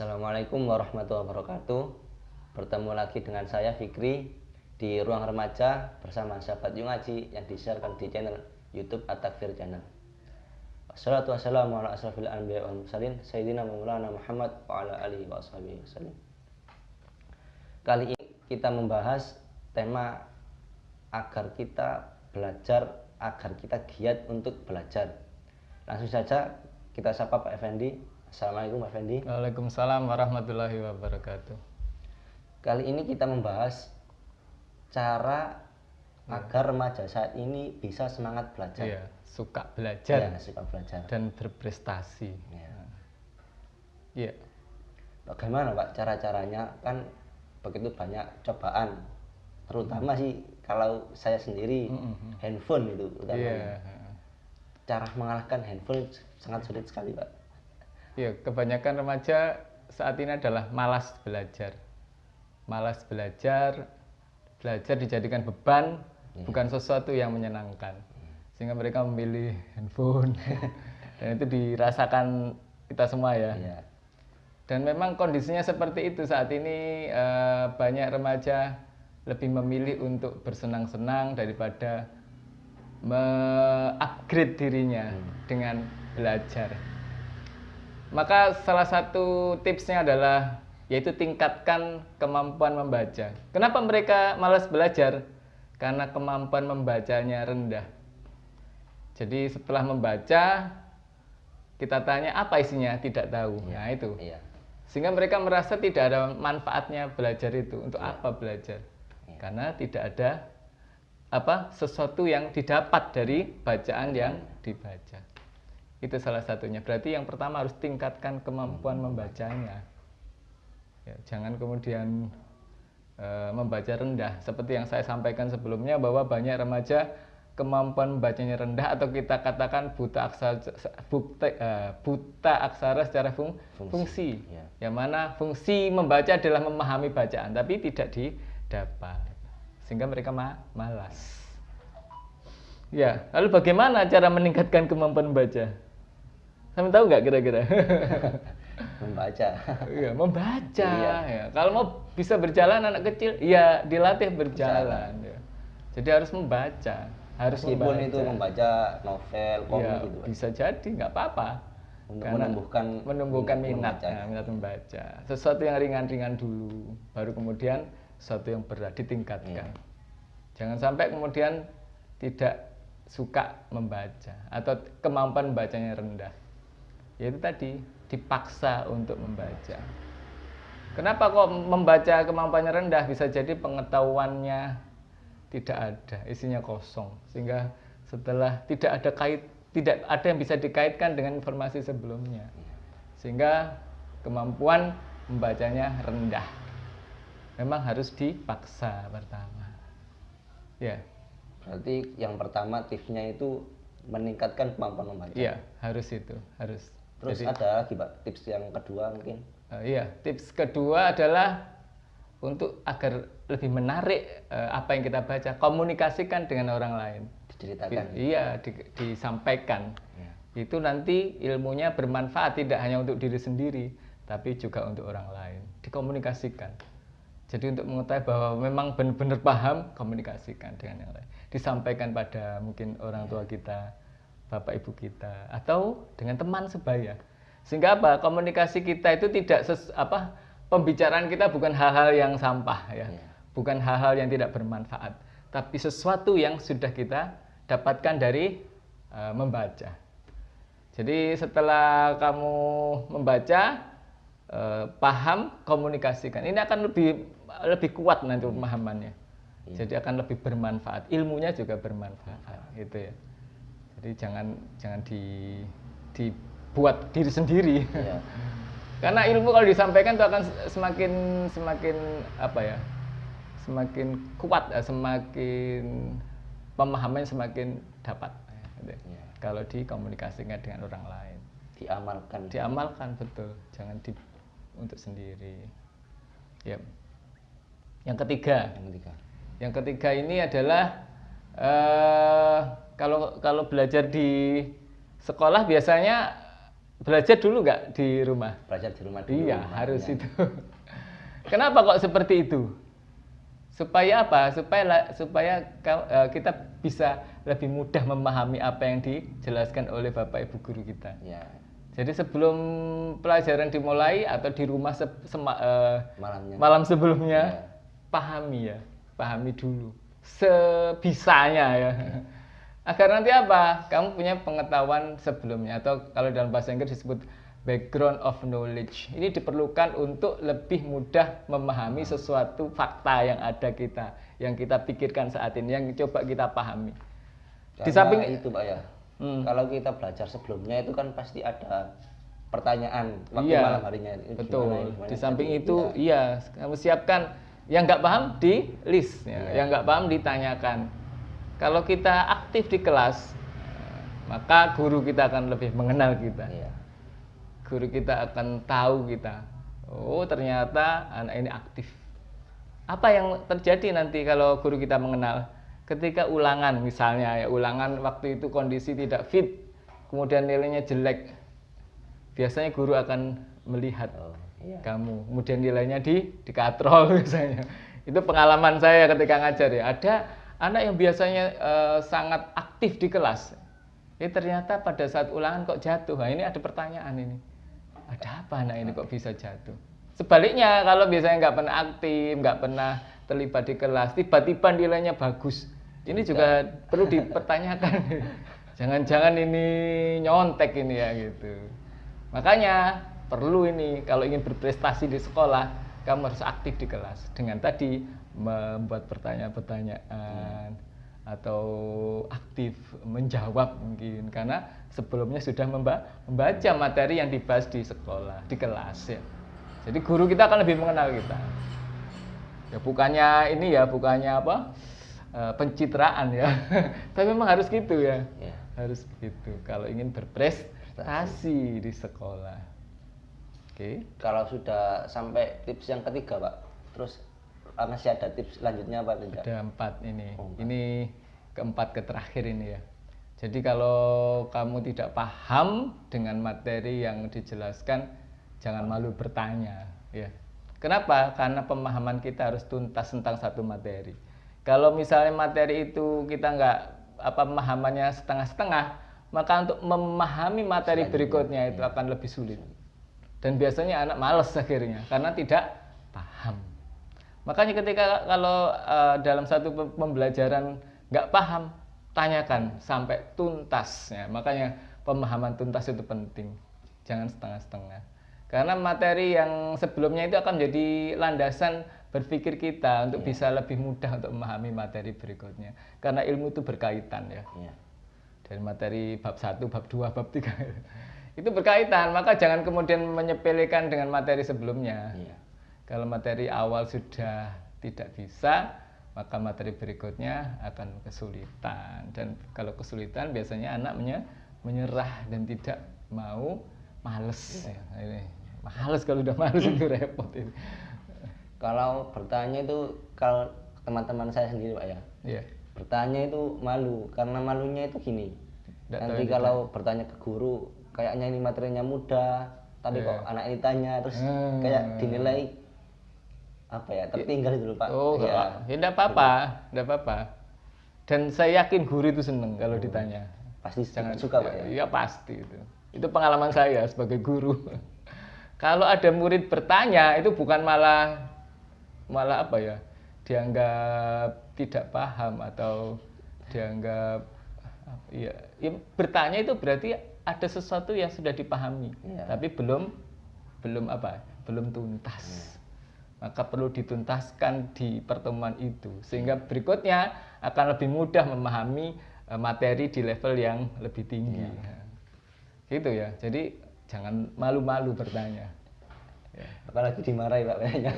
Assalamualaikum warahmatullahi wabarakatuh. Bertemu lagi dengan saya Fikri di Ruang Remaja bersama sahabat Yungaji yang disiarkan di channel YouTube At-Takfir Channel. Wassalatu wassalamu ala asrafil anbiya wal mursalin Sayyidina Maulana Muhammad wa ala alihi wa sahbihi wasallam. Kali ini kita membahas tema agar kita belajar, agar kita giat untuk belajar. Langsung saja kita sapa Pak Effendi. Assalamualaikum Pak Effendi. Waalaikumsalam warahmatullahi wabarakatuh. Kali ini kita membahas cara agar remaja saat ini bisa semangat belajar. Iya, suka belajar. Ya, suka belajar dan berprestasi. Iya. Bagaimana Pak cara-caranya? Kan begitu banyak cobaan, terutama sih kalau saya sendiri handphone itu utamanya. Cara mengalahkan handphone sangat sulit sekali Pak. Iya, kebanyakan remaja saat ini adalah malas belajar. Malas belajar, belajar dijadikan beban, bukan sesuatu yang menyenangkan. Sehingga mereka memilih handphone. Dan itu dirasakan kita semua ya. Dan memang kondisinya seperti itu saat ini. Banyak remaja lebih memilih untuk bersenang-senang daripada me-upgrade dirinya dengan belajar. Maka salah satu tipsnya adalah yaitu tingkatkan kemampuan membaca. Kenapa mereka malas belajar? Karena kemampuan membacanya rendah. Jadi setelah membaca, kita tanya apa isinya, tidak tahu. Nah itu. Sehingga mereka merasa tidak ada manfaatnya belajar itu. Untuk apa belajar? Karena tidak ada sesuatu yang didapat dari bacaan yang dibaca. Itu salah satunya. Berarti yang pertama harus tingkatkan kemampuan membacanya. Ya, jangan kemudian membaca rendah. Seperti yang saya sampaikan sebelumnya bahwa banyak remaja kemampuan membacanya rendah atau kita katakan buta aksara secara fungsi. Yang mana fungsi membaca adalah memahami bacaan, tapi tidak didapat. Sehingga mereka malas. Ya, lalu bagaimana cara meningkatkan kemampuan membaca? Kamu tahu nggak kira-kira? Membaca. Iya, membaca. Ya. Kalau mau bisa berjalan anak kecil, ya dilatih berjalan. Ya. Jadi harus membaca. Meskipun itu membaca novel, komik ya, gitu. Bisa jadi, nggak apa-apa. Untuk menumbuhkan minat membaca. Sesuatu yang ringan-ringan dulu, baru kemudian sesuatu yang berat ditingkatkan. Jangan sampai kemudian tidak suka membaca atau kemampuan membacanya rendah. Yaitu tadi dipaksa untuk membaca. Kenapa kok membaca kemampuannya rendah? Bisa jadi pengetahuannya tidak ada, isinya kosong, sehingga setelah tidak ada yang bisa dikaitkan dengan informasi sebelumnya, sehingga kemampuan membacanya rendah. Memang harus dipaksa pertama. Ya. Berarti yang pertama tipsnya itu meningkatkan kemampuan membaca. Iya, harus itu, harus. Terus ada lagi Pak, tips yang kedua mungkin? Iya, tips kedua adalah untuk agar lebih menarik apa yang kita baca, komunikasikan dengan orang lain. Diceritakan. Iya, disampaikan. Itu nanti ilmunya bermanfaat tidak hanya untuk diri sendiri, tapi juga untuk orang lain. Dikomunikasikan. Jadi untuk mengetahui bahwa memang benar-benar paham, komunikasikan dengan yang lain. Disampaikan pada mungkin orang tua kita, bapak ibu kita, atau dengan teman sebaya. Sehingga apa? Komunikasi kita itu tidak pembicaraan kita bukan hal-hal yang sampah ya. Bukan hal-hal yang tidak bermanfaat, tapi sesuatu yang sudah kita dapatkan dari membaca. Jadi setelah kamu membaca, paham, komunikasikan. Ini akan lebih kuat nanti pemahamannya. Jadi akan lebih bermanfaat. Ilmunya juga bermanfaat, gitu ya. Jadi jangan dibuat diri sendiri. Karena ilmu kalau disampaikan itu akan semakin semakin kuat, semakin pemahamannya semakin dapat. Gitu. Kalau dikomunikasikan dengan orang lain. Diamalkan betul. Jangan untuk sendiri. Ya. Yang ketiga ini adalah kalau belajar di sekolah biasanya belajar dulu nggak di rumah? Belajar di rumah dulu. Iya, harus ya. itu. Kenapa kok seperti itu? Supaya apa? Supaya kita bisa lebih mudah memahami apa yang dijelaskan oleh Bapak Ibu guru kita. Ya. Jadi sebelum pelajaran dimulai atau di rumah Malamnya. malam sebelumnya, Ya. pahami dulu sebisanya ya. Agar nanti apa? Kamu punya pengetahuan sebelumnya, atau kalau dalam bahasa Inggris disebut background of knowledge. Ini diperlukan untuk lebih mudah memahami sesuatu fakta yang ada yang kita pikirkan saat ini, yang coba kita pahami. Karena Di samping itu Pak ya, kalau kita belajar sebelumnya itu kan pasti ada pertanyaan waktu iya, malam harinya. betul. Gimana. Di samping Jadi, itu, iya, kamu siapkan yang nggak paham di list, ya. Iya. Yang nggak paham ditanyakan. Kalau kita aktif di kelas, maka guru kita akan lebih mengenal kita. Iya. Guru kita akan tahu kita. Oh, ternyata anak ini aktif. Apa yang terjadi nanti kalau guru kita mengenal? Ketika ulangan misalnya, ya ulangan waktu itu kondisi tidak fit, kemudian nilainya jelek, biasanya guru akan melihat Iya. kamu, kemudian nilainya dikatrol misalnya. Itu pengalaman saya ketika ngajar ya. Ada anak yang biasanya sangat aktif di kelas, ternyata pada saat ulangan kok jatuh. Nah, ini ada pertanyaan ini. Ada apa anak ini kok bisa jatuh? Sebaliknya, kalau biasanya nggak pernah aktif, nggak pernah terlibat di kelas, tiba-tiba nilainya bagus. Ini juga perlu dipertanyakan. Jangan-jangan ini nyontek ini ya gitu. Makanya perlu ini, kalau ingin berprestasi di sekolah, kamu harus aktif di kelas. Dengan tadi membuat pertanyaan-pertanyaan, atau aktif menjawab mungkin, karena sebelumnya sudah membaca materi yang dibahas di sekolah, di kelas ya. Jadi guru kita akan lebih mengenal kita. Ya bukannya ini ya, bukannya apa? Pencitraan ya. Tapi memang harus gitu ya. Iya. Harus begitu kalau ingin berprestasi di sekolah. Oke. Kalau sudah sampai tips yang ketiga Pak, terus masih ada tips selanjutnya apa tidak? Ada 4 ini. Oh, 4. Ini keempat terakhir ini ya. Jadi kalau kamu tidak paham dengan materi yang dijelaskan, jangan malu bertanya ya. Kenapa? Karena pemahaman kita harus tuntas tentang satu materi. Kalau misalnya materi itu kita nggak pemahamannya setengah-setengah, maka untuk memahami materi berikutnya itu akan lebih sulit. Dan biasanya anak malas akhirnya karena tidak paham. Makanya ketika kalau dalam satu pembelajaran nggak paham, tanyakan sampai tuntas ya. Makanya pemahaman tuntas itu penting, jangan setengah-setengah. Karena materi yang sebelumnya itu akan menjadi landasan berpikir kita untuk bisa lebih mudah untuk memahami materi berikutnya. Karena ilmu itu berkaitan ya. Dari materi bab 1, bab 2, bab 3 itu berkaitan, maka jangan kemudian menyepelekan dengan materi sebelumnya. Kalau materi awal sudah tidak bisa, maka materi berikutnya akan kesulitan. Dan kalau kesulitan biasanya anak menyerah dan tidak mau, males. Males, kalau udah males itu repot ini. Kalau bertanya itu, kalau teman-teman saya sendiri Pak ya, bertanya itu malu, karena malunya itu gini. Nanti kalau bertanya ke guru, kayaknya ini materinya mudah, tapi kok anak ini tanya, terus kayak dinilai apa ya, tertinggal itu Pak. Ya enggak apa-apa. Dan saya yakin guru itu seneng kalau ditanya. Pasti sangat suka Pak ya? Iya pasti itu. Itu pengalaman saya sebagai guru. Kalau ada murid bertanya, itu bukan malah apa ya, dianggap tidak paham atau dianggap ya bertanya itu berarti ada sesuatu yang sudah dipahami, tapi belum tuntas. Maka perlu dituntaskan di pertemuan itu, sehingga berikutnya akan lebih mudah memahami materi di level yang lebih tinggi. Gitu ya. Jadi jangan malu-malu bertanya. Apalagi dimarahi Pak kayaknya.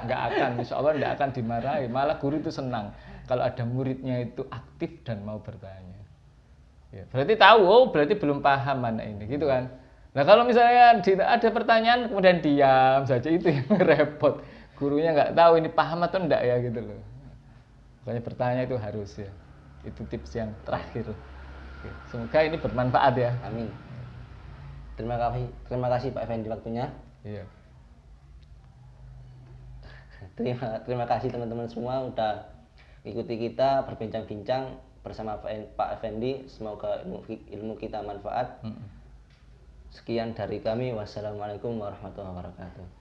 Enggak akan, insya Allah enggak akan dimarahi. Malah guru itu senang kalau ada muridnya itu aktif dan mau bertanya. Ya, berarti tahu, berarti belum paham anak ini, gitu kan. Nah kalau misalnya ada pertanyaan kemudian diam saja, itu yang repot. Gurunya nggak tahu ini paham atau enggak ya gitu loh. Makanya bertanya itu harus ya. Itu tips yang terakhir. Semoga ini bermanfaat ya. Amin. Terima kasih Pak Effendi waktunya. Iya. Terima kasih teman-teman semua udah ikuti kita berbincang-bincang bersama Pak Effendi. Semoga ilmu kita manfaat. Sekian dari kami. Wassalamualaikum warahmatullahi wabarakatuh.